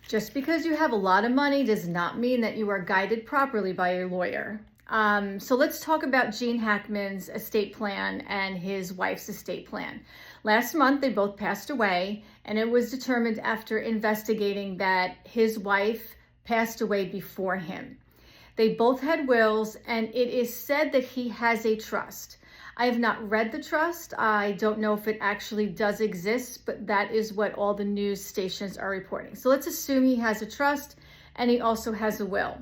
Just because you have a lot of money does not mean that you are guided properly by your lawyer. So let's talk about Gene Hackman's estate plan and his wife's estate plan. Last month, they both passed away, and it was determined after investigating that his wife passed away before him. They both had wills, and it is said that he has a trust. I have not read the trust. I don't know if it actually does exist, but that is what all the news stations are reporting. So let's assume he has a trust and he also has a will.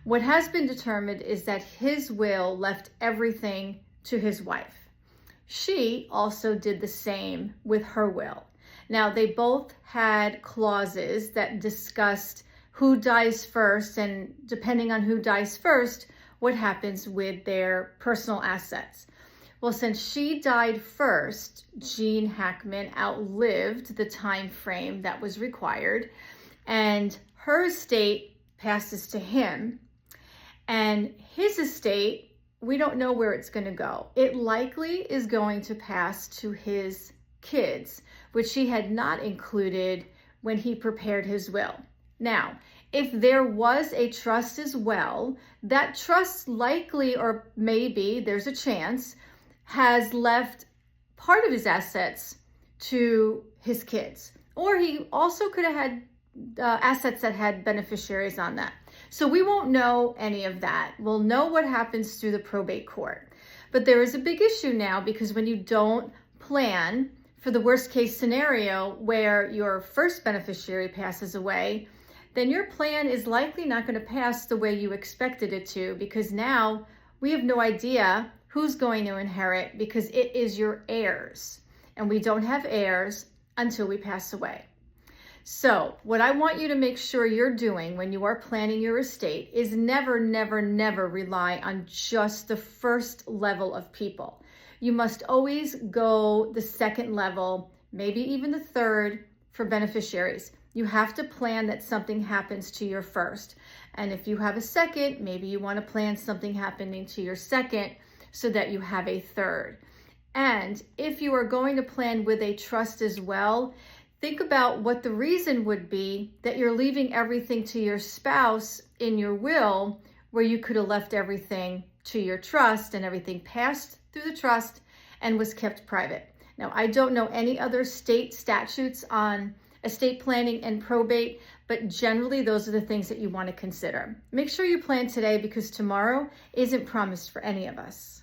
What has been determined is that his will left everything to his wife. She also did the same with her will. Now, they both had clauses that discussed who dies first, and depending on who dies first, what happens with their personal assets. Well, since she died first, Gene Hackman outlived the time frame that was required, and her estate passes to him, and his estate, we don't know where it's going to go. It likely is going to pass to his kids, which he had not included when he prepared his will. Now, if there was a trust as well, that trust likely, or maybe there's a chance, has left part of his assets to his kids. Or he also could have had assets that had beneficiaries on that. So we won't know any of that. We'll know what happens through the probate court. But there is a big issue now, because when you don't plan for the worst case scenario where your first beneficiary passes away, then your plan is likely not going to pass the way you expected it to, because now we have no idea who's going to inherit, because it is your heirs, and we don't have heirs until we pass away. So what I want you to make sure you're doing when you are planning your estate is never, never, never rely on just the first level of people. You must always go the second level, maybe even the third, for beneficiaries. You have to plan that something happens to your first. And if you have a second, maybe you want to plan something happening to your second, so that you have a third. And if you are going to plan with a trust as well, think about what the reason would be that you're leaving everything to your spouse in your will, where you could have left everything to your trust and everything passed through the trust and was kept private. Now, I don't know any other state statutes on estate planning and probate, but generally those are the things that you want to consider. Make sure you plan today, because tomorrow isn't promised for any of us.